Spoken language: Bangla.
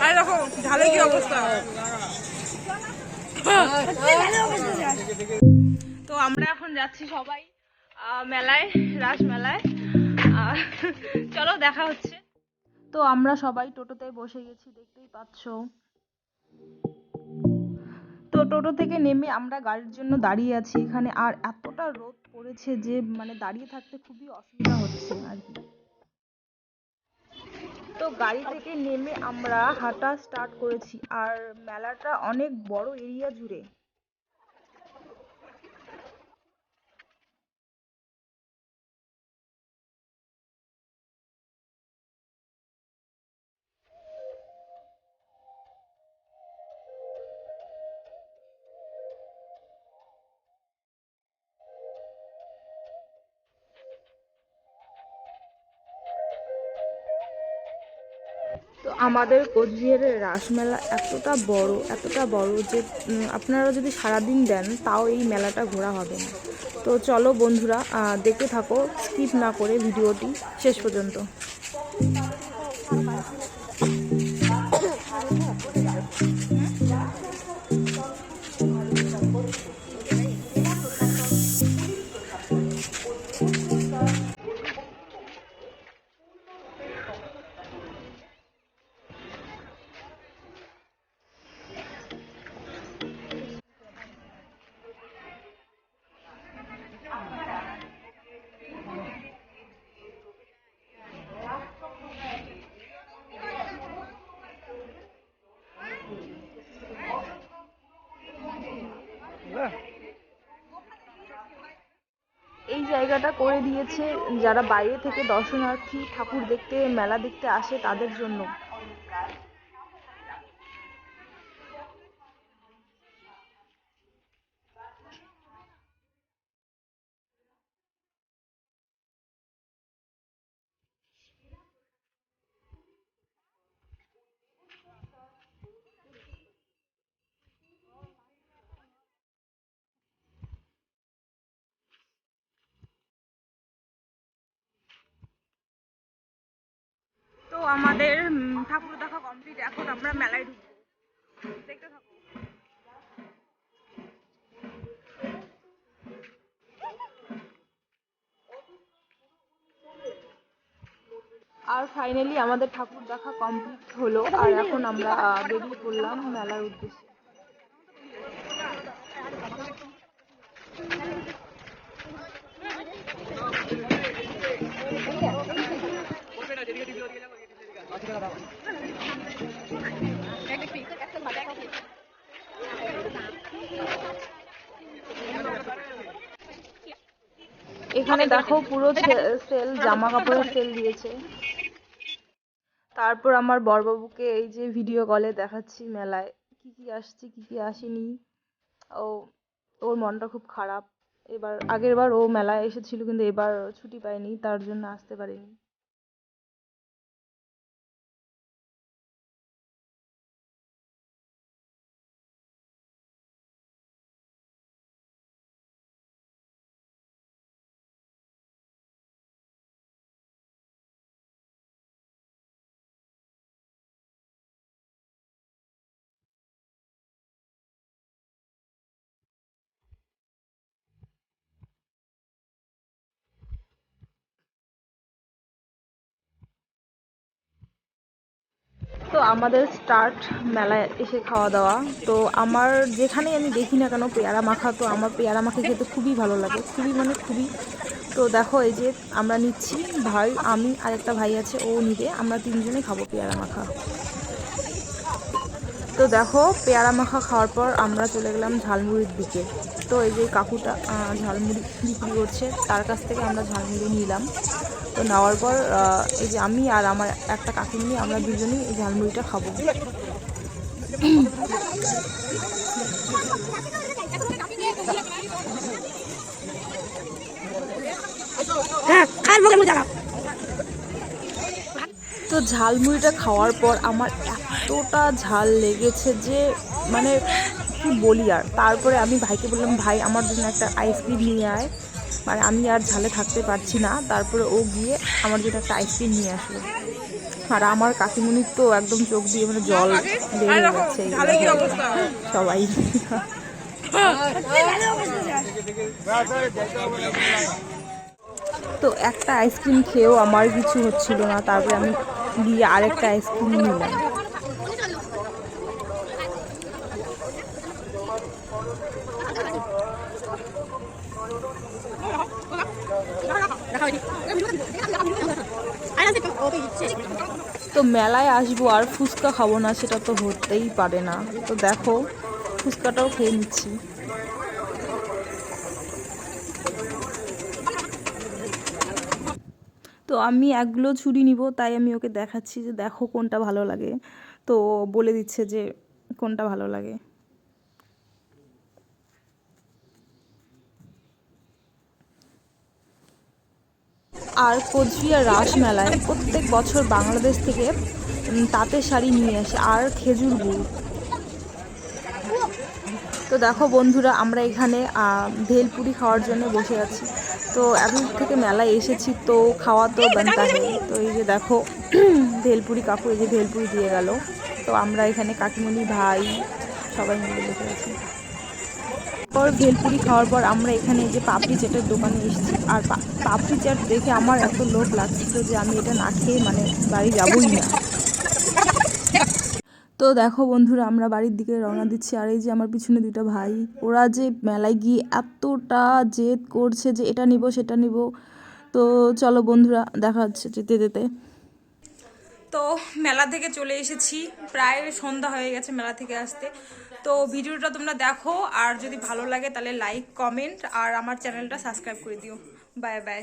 আর দেখো ঝালের কি অবস্থা। তো আমরা এখন যাচ্ছি সবাই মেলায়, রাস মেলায়। চলো দেখা হচ্ছে। তো আমরা সবাই টোটোতে বসে গেছি, দেখতেই পাচ্ছ। তো টোটো থেকে নেমে আমরা গাড়ির জন্য দাঁড়িয়ে আছি এখানে। আর এতটা রোদ পড়েছে যে মানে দাঁড়িয়ে থাকতে খুবই অসুবিধা হচ্ছে আর কি। তো গাড়ি থেকে নেমে আমরা হাঁটা স্টার্ট করেছি। আর মেলাটা অনেক বড় এরিয়া জুড়ে। তো আমাদের কোচবিহারের রাসমেলা এতটা বড় যে আপনারা যদি সারাদিন দেন তাও এই মেলাটা ঘোরা হবে না। তো চলো বন্ধুরা, দেখতে থাকো স্কিপ না করে ভিডিওটি শেষ পর্যন্ত। এই জায়গাটা করে দিয়েছে যারা বাইরে থেকে দর্শনার্থী ঠাকুর দেখতে, মেলা দেখতে আসে তাদের জন্য। তো আমাদের ঠাকুর দেখা কমপ্লিট, এখন আমরা মেলায় ঢুকবো, দেখতে থাকো। আর ফাইনালি আমাদের ঠাকুর দেখা কমপ্লিট হলো। আর এখন আমরা বেরিয়ে পড়লাম মেলার উদ্দেশ্যে। এখানে দেখো পুরো সেল, জামা কাপড়ের সেল দিয়েছে। তারপর আমার বড়বাবুকে এই যে ভিডিও কলে দেখাচ্ছি মেলায় কি কি আসছে কি কি আসেনি। ও, ওর মনটা খুব খারাপ। আগের বার ও মেলায় এসেছিল কিন্তু এবার ছুটি পায়নি, তার জন্য আসতে পারেনি। তো আমাদের স্টার্ট মেলায় এসে খাওয়া দাওয়া। তো আমার যেখানেই আমি দেখি না কেন পেয়ারা মাখা, তো আমার পেয়ারা মাখা খেতে খুবই ভালো লাগে, খুবই মানে খুবই। তো দেখো এই যে আমরা নিচ্ছি, ভাই, আমি আর একটা ভাই আছে, ও নিবে, আমরা তিনজনে খাবো পেয়ারা মাখা। তো দেখো পেয়ারা মাখা খাওয়ার পর আমরা চলে গেলাম ঝালমুড়ির দিকে। তো এই যে কাকুটা ঝালমুড়ি বিক্রি করছে, তার কাছ থেকে আমরা ঝালমুড়ি নিলাম। তো নেওয়ার পর এই যে আমি আর আমার একটা কাকি নিয়ে আমরা দুজনেই এই ঝালমুড়িটা খাবো। তো ঝালমুড়িটা খাওয়ার পর আমার এতটা ঝাল লেগেছে যে মানে কি বলি আর। তারপরে আমি ভাইকে বললাম, ভাই আমার জন্য একটা আইসক্রিম নিয়ে আয়, মানে আমি আর ঝালে থাকতে পারছি না। তারপরে ও গিয়ে আমার জন্য একটা আইসক্রিম নিয়ে আসলো। আর আমার কাকিমুনির তো একদম চোখ দিয়ে মানে জল বের হয়ে যাচ্ছে সবাই। তো একটা আইসক্রিম খেয়েও আমার কিছু হচ্ছিল না, তারপরে আমি গিয়ে আরেকটা আইসক্রিম নিলাম। তো মেলায় আসবো আর ফুচকা খাবো না, সেটা তো হতেই পারে না। তো দেখো ফুচকাটাও খেয়ে নিচ্ছি। তো আমি একগুলো ছুরি নিব, তাই আমি ওকে দেখাচ্ছি যে দেখো কোনটা ভালো লাগে। তো বলে দিচ্ছে যে কোনটা ভালো লাগে। আর কোচবিহার রাস মেলায় প্রত্যেক বছর বাংলাদেশ থেকে তাঁতের শাড়ি নিয়ে আসে আর খেজুর গুড়। তো দেখো বন্ধুরা, আমরা এখানে ভেলপুরি খাওয়ার জন্য বসে আছি। তো এখন থেকে মেলায় এসেছি, তো খাওয়া তো বানতা হয়। তো এই যে দেখো ভেলপুরি, কাকু এই যে ভেলপুরি দিয়ে গেল। তো আমরা এখানে কাকিমণি ভাই সবাই মিলে বসে আছি। পর ভেলপুরি খাওয়ার পর আমরা এখানে এই যে পাপড়ি চাটের দোকানে এসেছি। আর পাপড়ি চাট দেখে আমার এত লোভ লাগছিল যে আমি এটা না খেয়ে মানে বাড়ি যাবই না। তো দেখো বন্ধুরা, আমরা বাড়ির দিকে রওনা দিচ্ছি। আর এই যে আমার পিছনে দুটো ভাই, ওরা যে মেলায় গিয়ে এতটা জেদ করছে যে এটা নিব সেটা নিব। তো চলো বন্ধুরা, দেখা হচ্ছে যেতে যেতে। তো মেলা থেকে চলে এসেছি, প্রায় সন্ধ্যা হয়ে গেছে মেলা থেকে আসতে। তো ভিডিওটা তোমরা দেখো, আর যদি ভালো লাগে তাহলে লাইক কমেন্ট আর আমার চ্যানেলটা সাবস্ক্রাইব করে দিও। Bye bye.